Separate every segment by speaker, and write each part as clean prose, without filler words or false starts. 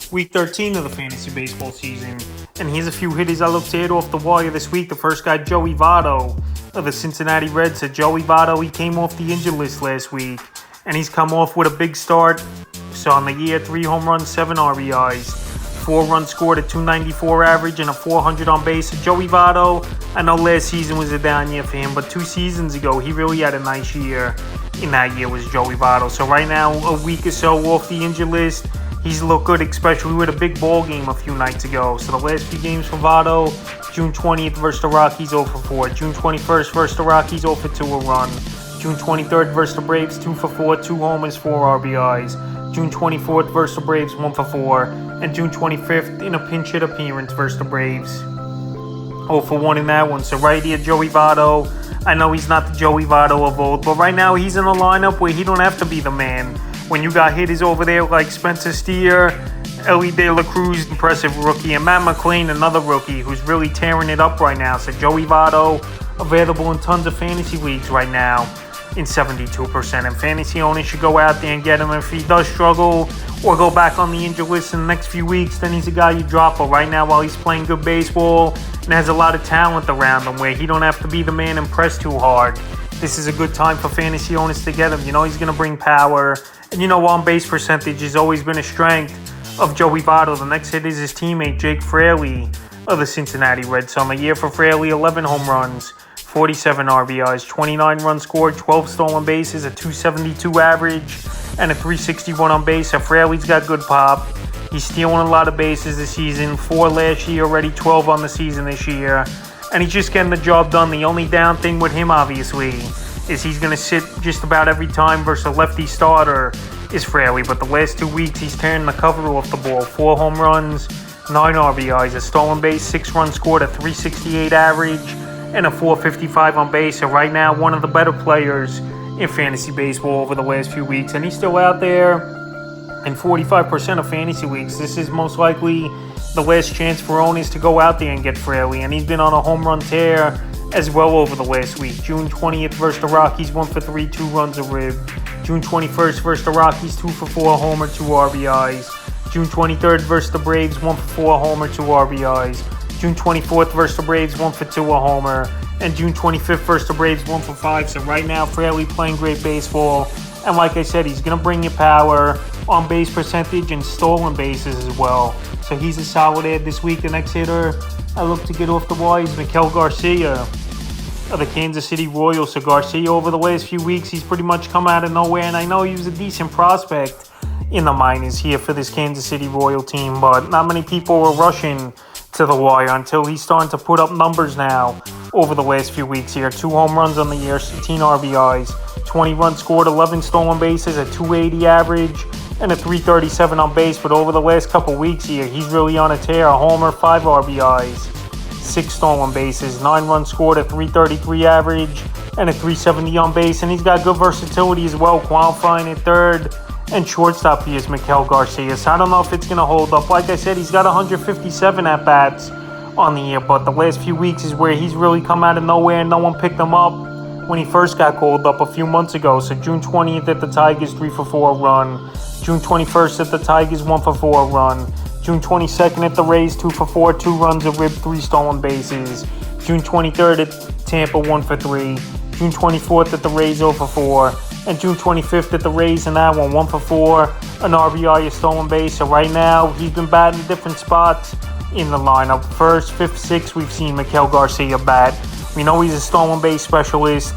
Speaker 1: Week 13 of the fantasy baseball season. And here's a few hitters I looked to hit off the wire this week. The first guy, Joey Votto of the Cincinnati Reds. So Joey Votto, he came off the injured list last week, and he's come off with a big start. So on the year, 3 home runs, 7 RBIs, 4 runs scored, a 294 average, and a 400 on base. So Joey Votto, I know last season was a down year for him, but 2 seasons ago, he really had a nice year. In that year was Joey Votto. So right now, a week or so off the injured list, he's looked good, especially with a big ball game a few nights ago. So the last few games for Votto: June 20th versus the Rockies, 0 for 4. June 21st versus the Rockies, 0 for 2 a run. June 23rd versus the Braves, 2 for 4, 2 homers, 4 RBIs. June 24th versus the Braves, 1 for 4. And June 25th in a pinch hit appearance versus the Braves, 0 for 1 in that one. So right here, Joey Votto. I know he's not the Joey Votto of old, but right now he's in a lineup where he don't have to be the man. When you got hitters over there like Spencer Steer, Ellie De La Cruz, impressive rookie, and Matt McLain, another rookie who's really tearing it up right now. So Joey Votto, available in tons of fantasy leagues right now in 72%. And fantasy owners should go out there and get him. If he does struggle or go back on the injured list in the next few weeks, then he's a guy you drop. But right now, while he's playing good baseball and has a lot of talent around him where he don't have to be the man and press too hard, this is a good time for fantasy owners to get him. You know he's going to bring power. And you know, on-base percentage has always been a strength of Joey Votto. The next hit is his teammate, Jake Fraley of the Cincinnati Reds. So on the year for Fraley, 11 home runs, 47 RBIs, 29 runs scored, 12 stolen bases, a 272 average, and a 361 on base. So Fraley's got good pop. He's stealing a lot of bases this season. 4 last year, already 12 on the season this year. And he's just getting the job done. The only down thing with him, obviously, is he's going to sit just about every time versus a lefty starter is Fraley. But the last 2 weeks, he's tearing the cover off the ball. 4 home runs, 9 RBIs, a stolen base, 6 runs scored, a 368 average, and a 455 on base. So right now, one of the better players in fantasy baseball over the last few weeks. And he's still out there in 45% of fantasy leagues. This is most likely the last chance for owners to go out there and get Fraley. And he's been on a home run tear as well over the last week. June 20th versus the Rockies, 1 for 3, 2 runs a rib. June 21st versus the Rockies, 2 for 4, homer, 2 RBIs. June 23rd versus the Braves, 1 for 4, homer, 2 RBIs. June 24th versus the Braves, 1 for 2, a homer. And June 25th versus the Braves, 1 for 5. So right now, Fraley playing great baseball. And like I said, he's going to bring you power, on base percentage, and stolen bases as well. So he's a solid add this week. The next hitter I look to get off the wire is Maikel Garcia of the Kansas City Royals. So Garcia, over the last few weeks, he's pretty much come out of nowhere. And I know he was a decent prospect in the minors here for this Kansas City Royal team, but not many people were rushing to the wire until he's starting to put up numbers now over the last few weeks here. 2 home runs on the year, 18 RBIs, 20 runs scored, 11 stolen bases, a 280 average, and a 337 on base. But over the last couple weeks here, he's really on a tear. A homer, 5 RBIs, 6 stolen bases, 9 runs scored, a 333 average, and a 370 on base. And he's got good versatility as well, qualifying at third and shortstop. He is Maikel Garcia. So I don't know if it's going to hold up. Like I said, he's got 157 at-bats on the year, but the last few weeks is where he's really come out of nowhere and no one picked him up when he first got called up a few months ago. So June 20th at the Tigers, 3 for 4 run. June 21st at the Tigers, 1 for 4 run. June 22nd at the Rays, 2 for 4, 2 runs a rib, 3 stolen bases. June 23rd at Tampa, 1 for 3. June 24th at the Rays, 0 for 4. And June 25th at the Rays in that one, 1 for 4, an RBI, a stolen base. So right now, he's been batting different spots in the lineup. First, 5th, 6th, we've seen Maikel Garcia bat. We know he's a stolen base specialist,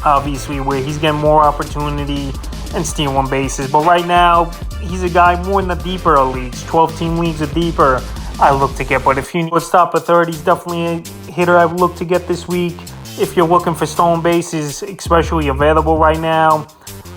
Speaker 1: obviously, where he's getting more opportunity and stealing bases. But right now, he's a guy more in the deeper leagues, 12-team leagues or deeper, I look to get. But if you would stop at third, he's definitely a hitter I would look to get this week. If you're looking for stolen bases, especially available right now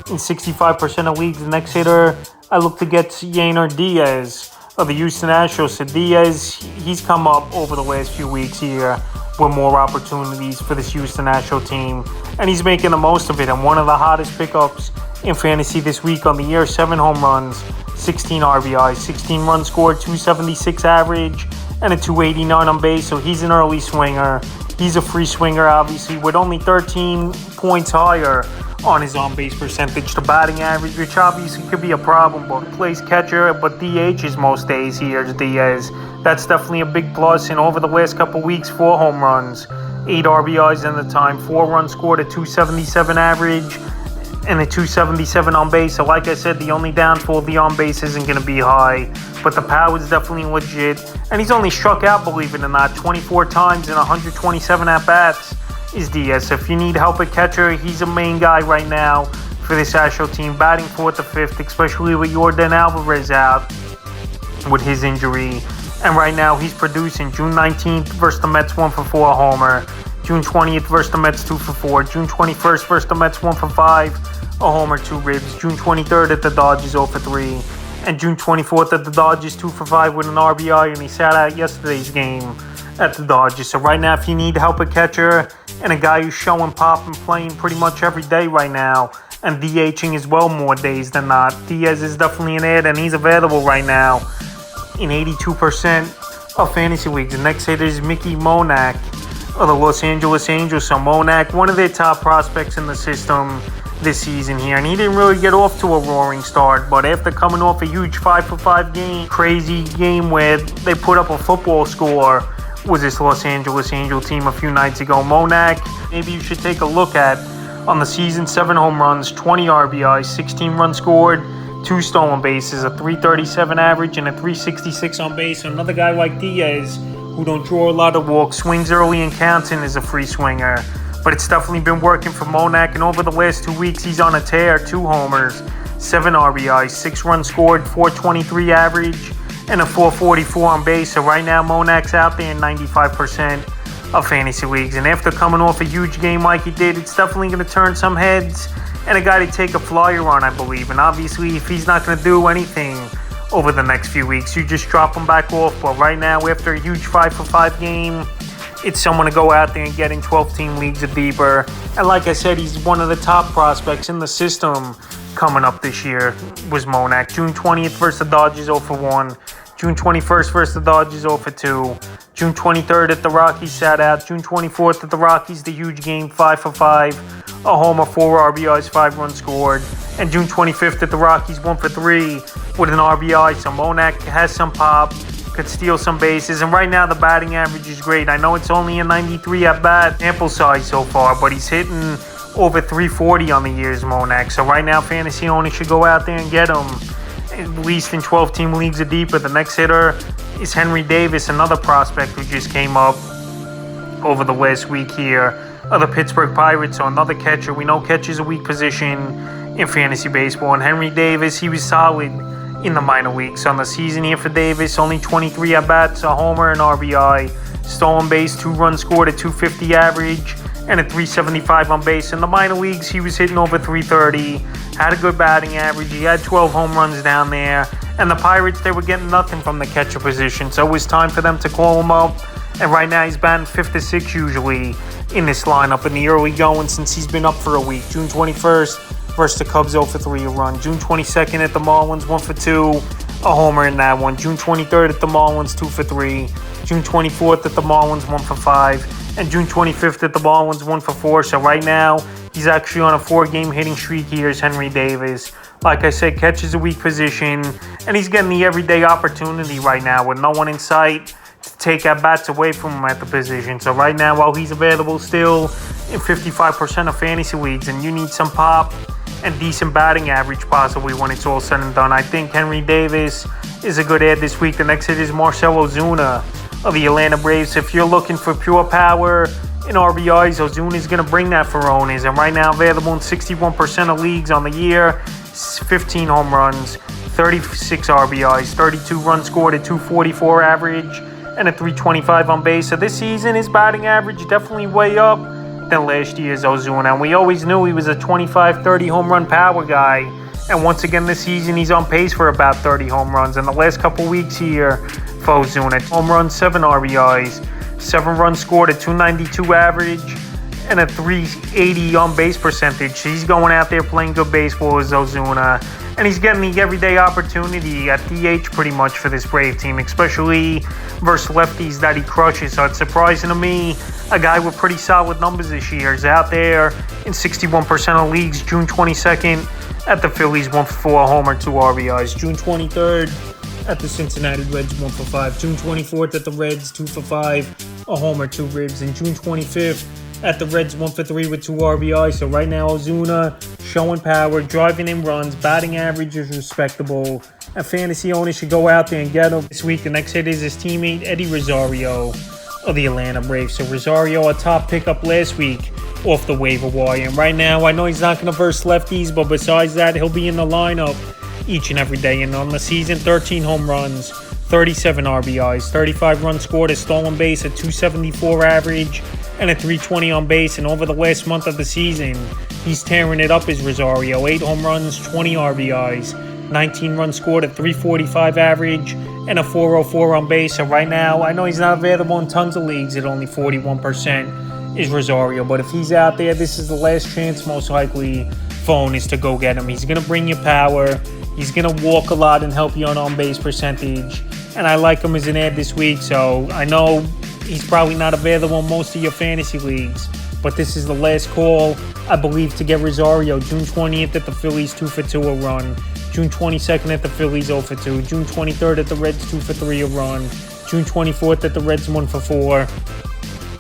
Speaker 1: in 65% of leagues, the next hitter I look to get Yainer Diaz of the Houston Astros. So Diaz, he's come up over the last few weeks here with more opportunities for this Houston Astros team, and he's making the most of it. And one of the hottest pickups in fantasy this week on the year, 7 home runs, 16 RBIs, 16 runs scored, 276 average, and a 289 on base. So he's an early swinger. He's a free swinger, obviously, with only 13 points higher on his on-base percentage to batting average, which obviously could be a problem, but he plays catcher, but DHs most days here is Diaz. That's definitely a big plus, and over the last couple weeks, 4 home runs, 8 RBIs in the time, 4 runs scored, a 277 average, and a 277 on base. So like I said, the only downfall of the on base isn't going to be high, but the power is definitely legit. And he's only struck out, believe it or not, 24 times in 127 at-bats is Diaz. So if you need help at catcher, he's a main guy right now for this Astro team, batting 4th or 5th, especially with Yordan Alvarez out with his injury. And right now he's producing. June 19th versus the Mets, 1 for 4, homer. June 20th versus the Mets, 2 for 4. June 21st versus the Mets, 1 for 5, a homer, 2 ribs. June 23rd at the Dodgers, 0 for 3. And June 24th at the Dodgers, 2 for 5 with an RBI, and he sat out yesterday's game at the Dodgers. So right now, if you need help at catcher and a guy who's showing pop and playing pretty much every day right now, and DHing as well more days than not, Diaz is definitely an ad, and he's available right now in 82% of fantasy leagues. The next hitter is Mickey Moniak of the Los Angeles Angels. So Moniak, one of their top prospects in the system this season here, and he didn't really get off to a roaring start, but after coming off a huge 5-for-5 game, crazy game where they put up a football score, was this Los Angeles Angel team a few nights ago. Moniak, maybe you should take a look at on the season: 7 home runs, 20 RBIs, 16 runs scored, 2 stolen bases, a 337 average, and a 366 on base. So another guy like Diaz, who don't draw a lot of walks, swings early and counts in, is a free swinger. But it's definitely been working for Moniak, and over the last 2 weeks, he's on a tear: 2 homers, 7 RBIs, 6 runs scored, 423 average, and a 444 on base. So right now, Moniak's out there in 95% of fantasy leagues. And after coming off a huge game like he did, it's definitely going to turn some heads, and a guy to take a flyer on, I believe. And obviously, if he's not going to do anything over the next few weeks, you just drop him back off. But right now, after a huge 5-for-5 game, it's someone to go out there and get in 12-team leagues or deeper. And like I said, he's one of the top prospects in the system coming up this year, was Moniak. June 20th versus the Dodgers, 0 for 1. June 21st versus the Dodgers, 0 for 2. June 23rd at the Rockies, sat out. June 24th at the Rockies, the huge game, 5 for 5. A homer, 4 RBIs, 5 runs scored. And June 25th at the Rockies, 1 for 3 with an RBI. So Moniak has some pop, could steal some bases. And right now, the batting average is great. I know it's only a 93 at-bat sample size so far, but he's hitting over 340 on the year's Moniak. So right now, fantasy owners should go out there and get him, at least in 12-team leagues or deeper. The next hitter is Henry Davis, another prospect who just came up over the last week here of the Pittsburgh Pirates. So another catcher. We know catcher's a weak position in fantasy baseball. And Henry Davis, he was solid in the minor leagues. On the season here for Davis, only 23 at-bats, a homer, an RBI, stolen base, 2 runs scored, a 250 average, and a 375 on base. In the minor leagues, he was hitting over 330, had a good batting average. He had 12 home runs down there. And the Pirates, they were getting nothing from the catcher position. So it was time for them to call him up. And right now, he's batting 5th or 6th usually in this lineup in the early going since he's been up for a week. June 21st versus the Cubs, 0 for 3, a run. June 22nd at the Marlins, 1 for 2, a homer in that one. June 23rd at the Marlins, 2 for 3. June 24th at the Marlins, 1 for 5. And June 25th at the Marlins, 1 for 4. So right now, he's actually on a 4-game hitting streak here is Henry Davis. Like I said, catches a weak position, and he's getting the everyday opportunity right now with no one in sight to take at-bats away from him at the position. So right now, while he's available still in 55% of fantasy leagues, and you need some pop and decent batting average possibly when it's all said and done, I think Henry Davis is a good ad this week. The next hit is Marcell Ozuna of the Atlanta Braves. If you're looking for pure power in RBIs, Ozuna is going to bring that for owners. And right now available in 61% of leagues on the year, 15 home runs, 36 RBIs, 32 runs scored, a 244 average, and a 325 on base. So this season, his batting average definitely way up than last year's Ozuna. And we always knew he was a 25-30 home run power guy. And once again this season, he's on pace for about 30 home runs. In the last couple weeks here for Ozuna, home runs, 7 RBIs, 7 runs scored, a 292 average, and a 380 on base percentage. He's going out there playing good baseball as Ozuna, and he's getting the everyday opportunity at DH pretty much for this Brave team, especially versus lefties that he crushes. So it's surprising to me, a guy with pretty solid numbers this year is out there in 61% of leagues. June 22nd at the Phillies, 1 for 4, a homer, 2 RBIs. June 23rd at the Cincinnati Reds, 1 for 5. June 24th at the Reds, 2 for 5, a homer, 2 ribs. And June 25th at the Reds, 1 for 3 with 2 RBIs. So right now, Ozuna showing power, driving in runs, batting average is respectable. And fantasy owners should go out there and get him. This week, the next hit is his teammate, Eddie Rosario of the Atlanta Braves. So Rosario, a top pickup last week off the waiver wire. And right now, I know he's not going to verse lefties, but besides that, he'll be in the lineup each and every day. And on the season, 13 home runs, 37 RBIs, 35 runs scored, a stolen base, a 274 average, and a 320 on base. And over the last month of the season, he's tearing it up as Rosario. 8 home runs, 20 RBIs, 19 runs scored, a 345 average, and a 404 on base. So right now, I know he's not available in tons of leagues at only 41% is Rosario. But if he's out there, this is the last chance most likely for owners to go get him. He's going to bring you power. He's going to walk a lot and help you on base percentage. And I like him as an ad this week. So I know he's probably not available in most of your fantasy leagues, but this is the last call, I believe, to get Rosario. June 20th at the Phillies, 2 for 2, a run. June 22nd at the Phillies, 0 for 2. June 23rd at the Reds, 2 for 3, a run. June 24th at the Reds, 1 for 4.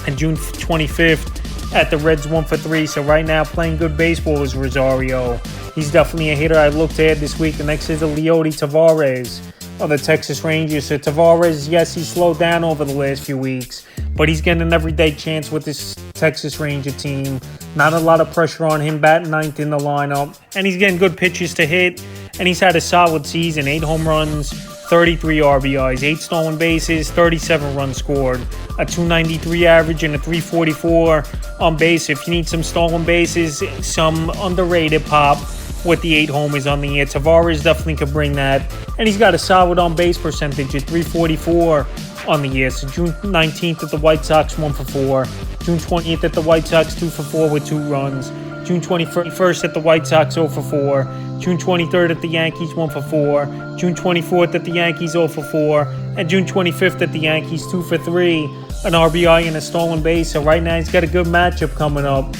Speaker 1: And June 25th at the Reds, 1 for 3. So right now, playing good baseball is Rosario. He's definitely a hitter I look to add this week. The next is Leody Taveras of the Texas Rangers. So Taveras, yes, he slowed down over the last few weeks, but he's getting an everyday chance with this Texas Ranger team. Not a lot of pressure on him, batting ninth in the lineup, and he's getting good pitches to hit, and he's had a solid season. 8 home runs, 33 RBIs, 8 stolen bases, 37 runs scored, a 293 average, and a 344 on base. If you need some stolen bases, some underrated pop with the 8 homers on the year, Taveras definitely could bring that. And he's got a solid on-base percentage at 344 on the year. So June 19th at the White Sox, 1 for 4. June 20th at the White Sox, 2 for 4 with 2 runs. June 21st at the White Sox, 0 for 4. June 23rd at the Yankees, 1 for 4. June 24th at the Yankees, 0 for 4. And June 25th at the Yankees, 2 for 3. An RBI and a stolen base. So right now he's got a good matchup coming up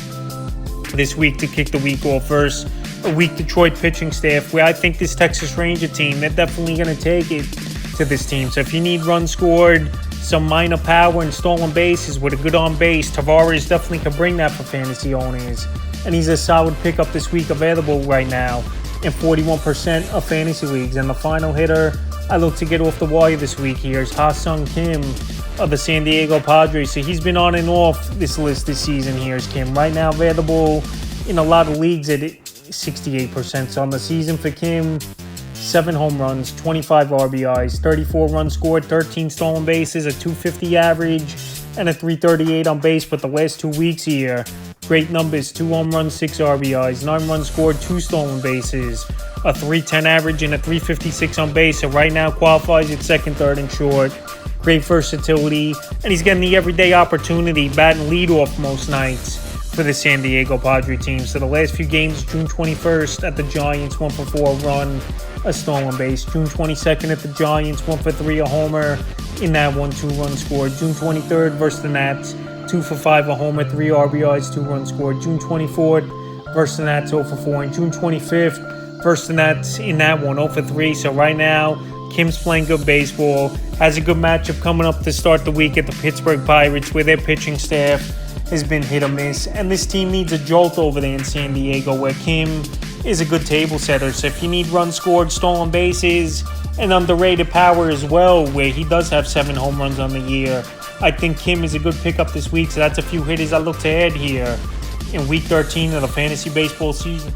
Speaker 1: this week to kick the week off. First, a weak Detroit pitching staff, where I think this Texas Ranger team, they're definitely going to take it to this team. So if you need runs scored, some minor power, and stolen bases with a good on base, Taveras definitely can bring that for fantasy owners. And he's a solid pickup this week, available right now in 41% of fantasy leagues. And the final hitter I look to get off the wire this week here is Ha-Seong Kim of the San Diego Padres. So he's been on and off this list this season. Here's Kim. Right now available in a lot of leagues at 68%. So on the season for Kim, 7 home runs, 25 RBIs, 34 runs scored, 13 stolen bases, a 250 average, and a 338 on base. But the last 2 weeks here, great numbers: 2 home runs, 6 RBIs, 9 runs scored, 2 stolen bases, a 310 average, and a 356 on base. So right now qualifies at second, third, and short. Great versatility, and he's getting the everyday opportunity, batting leadoff most nights for the San Diego Padre team. So the last few games, June 21st at the Giants, 1 for 4, a run, a stolen base. June 22nd at the Giants, 1 for 3, a homer in that one, 2 runs scored. June 23rd versus the Nats, 2 for 5, a homer, 3 RBIs, 2 runs scored. June 24th versus the Nats, 0 for 4. And June 25th versus the Nats in that one, 0 for 3. So right now, Kim's playing good baseball, has a good matchup coming up to start the week at the Pittsburgh Pirates, where their pitching staff has been hit or miss. And this team needs a jolt over there in San Diego, where Kim is a good table setter. So if you need runs scored, stolen bases, and underrated power as well, where he does have 7 home runs on the year, I think Kim is a good pickup this week. So that's a few hitters I look to add here in Week 13 of the fantasy baseball season.